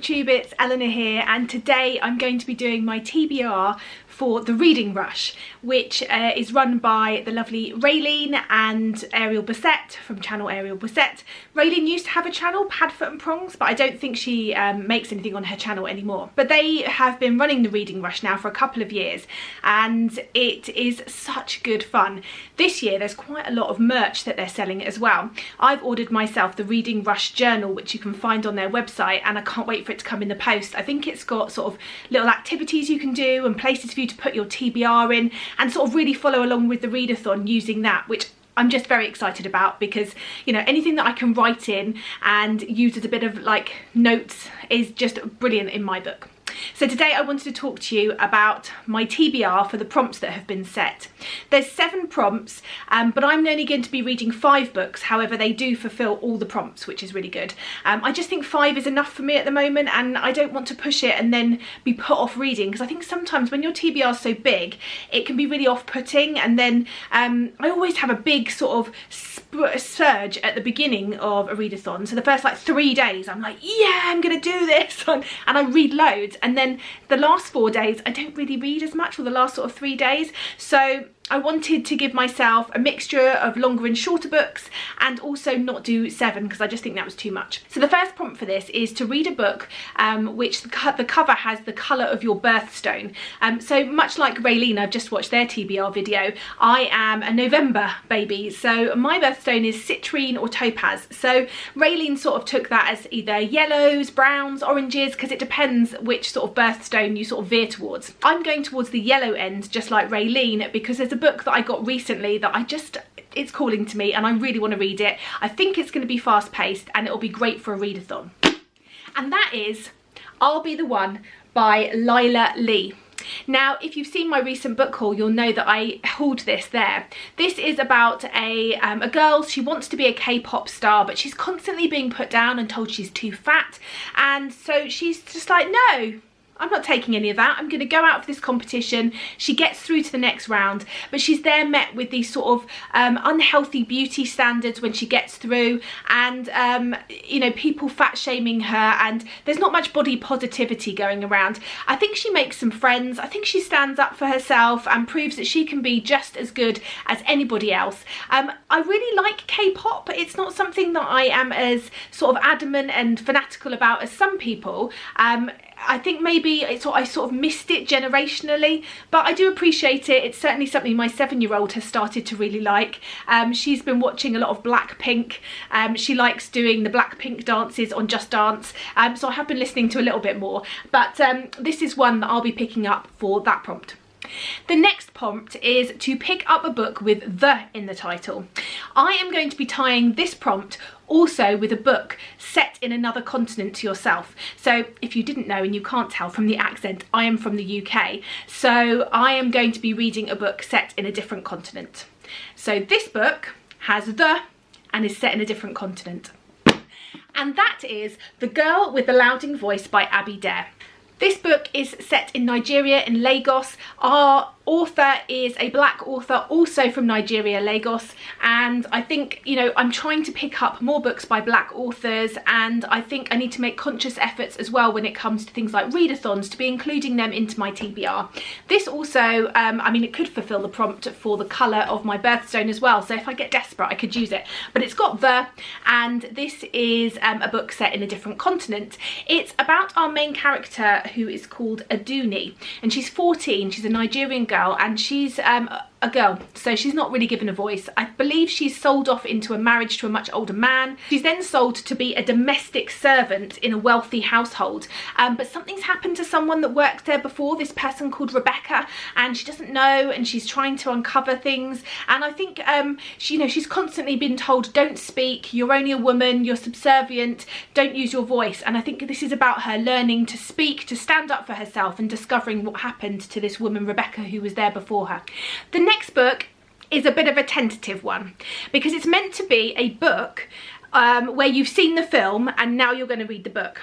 booktube, it's Elena here, and today I'm going to be doing my TBR for the Reading Rush, which is run by the lovely Raylene and Ariel Bissett from channel Ariel Bissett. Raylene used to have a channel, Padfoot and Prongs, but I don't think she makes anything on her channel anymore. But they have been running the Reading Rush now for a couple of years, and it is such good fun. This year there's quite a lot of merch that they're selling as well. I've ordered myself the Reading Rush journal, which you can find on their website, and I can't wait for it to come in the post. I think it's got sort of little activities you can do and places for you to put your TBR in and sort of really follow along with the readathon using that, which I'm just very excited about, because, you know, anything that I can write in and use as a bit of like notes is just brilliant in my book. So today I wanted to talk to you about my TBR for the prompts that have been set. There's 7 prompts, but I'm only going to be reading 5 books. However, they do fulfill all the prompts, which is really good. I just think 5 is enough for me at the moment, and I don't want to push it and then be put off reading, because I think sometimes when your TBR is so big, it can be really off-putting, and then I always have a big sort of surge at the beginning of a readathon. So the first like 3 days I'm like, yeah, I'm gonna do this, and I read loads, and then the last 4 days I don't really read as much, or the last sort of 3 days. So I wanted to give myself a mixture of longer and shorter books, and also not do 7 because I just think that was too much. So the first prompt for this is to read a book which the cover has the colour of your birthstone. So much like Raylene, I've just watched their TBR video, I am a November baby, so my birthstone is citrine or topaz. So Raylene sort of took that as either yellows, browns, oranges, because it depends which sort of birthstone you sort of veer towards. I'm going towards the yellow end, just like Raylene, because there's a book that I got recently that it's calling to me and I really want to read it. I think it's going to be fast paced and it'll be great for a readathon. And that is I'll Be the One by Lila Lee. Now, if you've seen my recent book haul, you'll know that I hauled this there. This is about a girl. She wants to be a K-pop star, but she's constantly being put down and told she's too fat. And so she's just like, no, I'm not taking any of that. I'm going to go out for this competition. She gets through to the next round, but she's there met with these sort of unhealthy beauty standards when she gets through, and you know, people fat shaming her, and there's not much body positivity going around. I think she makes some friends. I think she stands up for herself and proves that she can be just as good as anybody else. I really like K-pop. It's not something that I am as sort of adamant and fanatical about as some people. I think maybe I sort of missed it generationally, but I do appreciate it. It's certainly something my 7-year-old has started to really like. She's been watching a lot of Blackpink. She likes doing the Blackpink dances on Just Dance, so I have been listening to a little bit more, but this is one that I'll be picking up for that prompt. The next prompt is to pick up a book with "the" in the title. I am going to be tying this prompt also with a book set in another continent to yourself. So if you didn't know and you can't tell from the accent, I am from the UK. So I am going to be reading a book set in a different continent. So this book has "the" and is set in a different continent. And that is The Girl with the Louding Voice by Abby Dare. This book is set in Nigeria, in Lagos. Our author is a black author, also from Nigeria, Lagos, and I think, you know, I'm trying to pick up more books by black authors, and I think I need to make conscious efforts as well when it comes to things like readathons, to be including them into my TBR. This also, I mean, it could fulfill the prompt for the colour of my birthstone as well, so if I get desperate I could use it. But it's got "the", and this is a book set in a different continent. It's about our main character, who is called Aduni, and she's 14. She's a Nigerian girl, and she's a girl, so she's not really given a voice. I believe she's sold off into a marriage to a much older man. She's then sold to be a domestic servant in a wealthy household, but something's happened to someone that worked there before, this person called Rebecca, and she doesn't know, and she's trying to uncover things. And I think she's constantly been told, don't speak, you're only a woman, you're subservient, don't use your voice. And I think this is about her learning to speak, to stand up for herself, and discovering what happened to this woman Rebecca who was there before her. The next book is a bit of a tentative one, because it's meant to be a book where you've seen the film and now you're going to read the book.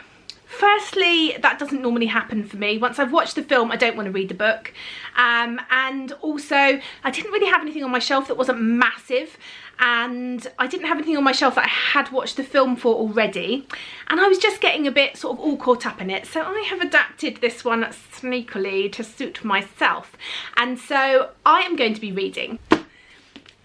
Firstly, that doesn't normally happen for me. Once I've watched the film, I don't want to read the book. And also, I didn't really have anything on my shelf that wasn't massive, and I didn't have anything on my shelf that I had watched the film for already, and I was just getting a bit sort of all caught up in it. So I have adapted this one sneakily to suit myself, and so I am going to be reading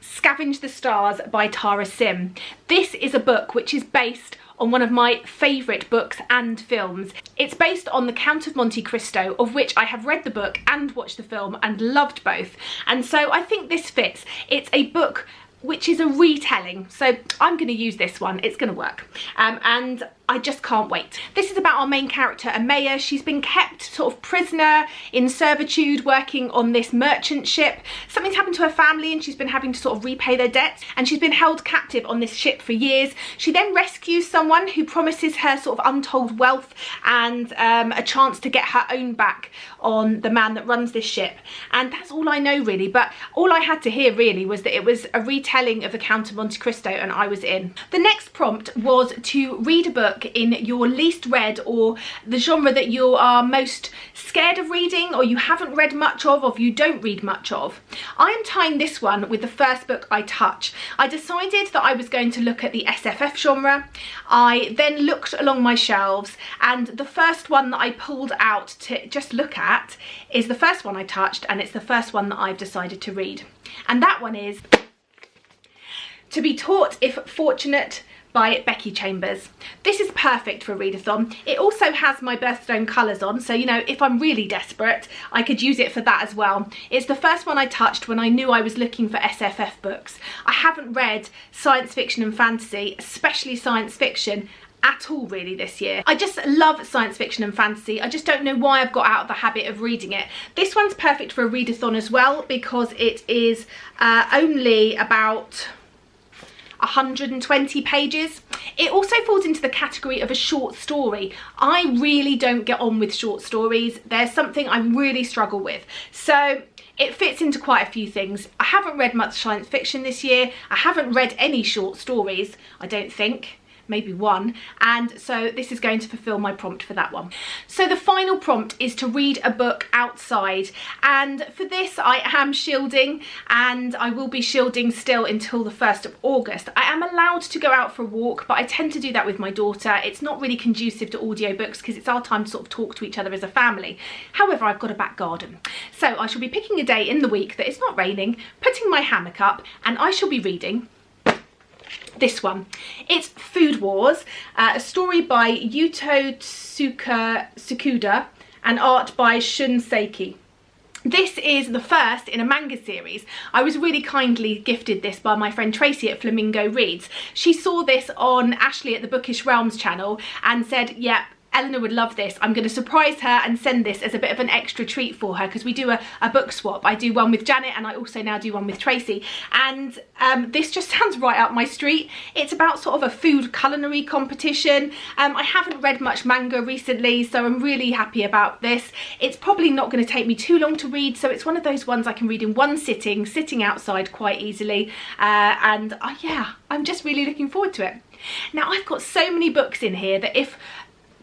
Scavenge the Stars by Tara Sim. This is a book which is based on one of my favourite books and films. It's based on The Count of Monte Cristo, of which I have read the book and watched the film and loved both, and so I think this fits. It's a book which is a retelling, so I'm going to use this one. It's going to work, and I just can't wait. This is about our main character, Amaya. She's been kept sort of prisoner in servitude working on this merchant ship. Something's happened to her family and she's been having to sort of repay their debts, and she's been held captive on this ship for years. She then rescues someone who promises her sort of untold wealth and a chance to get her own back on the man that runs this ship. And that's all I know really, but all I had to hear really was that it was a retelling of The Count of Monte Cristo, and I was in. The next prompt was to read a book in your least read, or the genre that you are most scared of reading, or you haven't read much of, or you don't read much of. I am tying this one with the first book I touch. I decided that I was going to look at the SFF genre. I then looked along my shelves, and the first one that I pulled out to just look at is the first one I touched, and it's the first one that I've decided to read. And that one is To Be Taught If Fortunate by Becky Chambers. This is perfect for a readathon. It also has my Birthstone colours on, so you know, if I'm really desperate, I could use it for that as well. It's the first one I touched when I knew I was looking for SFF books. I haven't read science fiction and fantasy, especially science fiction, at all really this year. I just love science fiction and fantasy. I just don't know why I've got out of the habit of reading it. This one's perfect for a readathon as well, because it is only about 120 pages. It also falls into the category of a short story. I really don't get on with short stories. There's something I really struggle with. So it fits into quite a few things. I haven't read much science fiction this year. I haven't read any short stories, I don't think. Maybe one, and so this is going to fulfill my prompt for that one. So the final prompt is to read a book outside, and for this I am shielding, and I will be shielding still until the 1st of August. I am allowed to go out for a walk, but I tend to do that with my daughter. It's not really conducive to audiobooks because it's our time to sort of talk to each other as a family. However, I've got a back garden, so I shall be picking a day in the week that it's not raining, putting my hammock up, and I shall be reading this one. It's Food Wars, a story by Yuto Tsukuda and art by Shun Seiki. This is the first in a manga series. I was really kindly gifted this by my friend Tracy at Flamingo Reads. She saw this on Ashley at the Bookish Realms channel and said, yeah, Elena would love this. I'm going to surprise her and send this as a bit of an extra treat for her, because we do a book swap. I do one with Janet and I also now do one with Tracy, and this just sounds right up my street. It's about sort of a food culinary competition. I haven't read much manga recently, so I'm really happy about this. It's probably not going to take me too long to read, so it's one of those ones I can read in one sitting, sitting outside quite easily, and yeah, I'm just really looking forward to it. Now, I've got so many books in here that if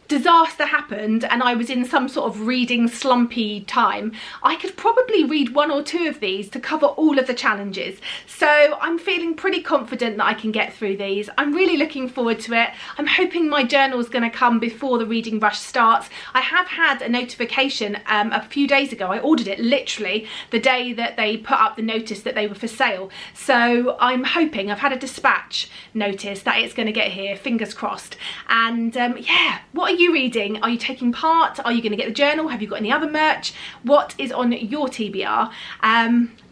disaster happened and I was in some sort of reading slumpy time, I could probably read 1 or 2 of these to cover all of the challenges. So I'm feeling pretty confident that I can get through these. I'm really looking forward to it. I'm hoping my journal's going to come before the reading rush starts. I have had a notification a few days ago. I ordered it literally the day that they put up the notice that they were for sale. So I'm hoping, I've had a dispatch notice that it's going to get here, fingers crossed. And yeah, what are you reading? Are you taking part? Are you going to get the journal? Have you got any other merch? What is on your TBR?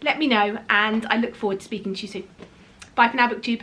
Let me know, and I look forward to speaking to you soon. Bye for now, BookTube.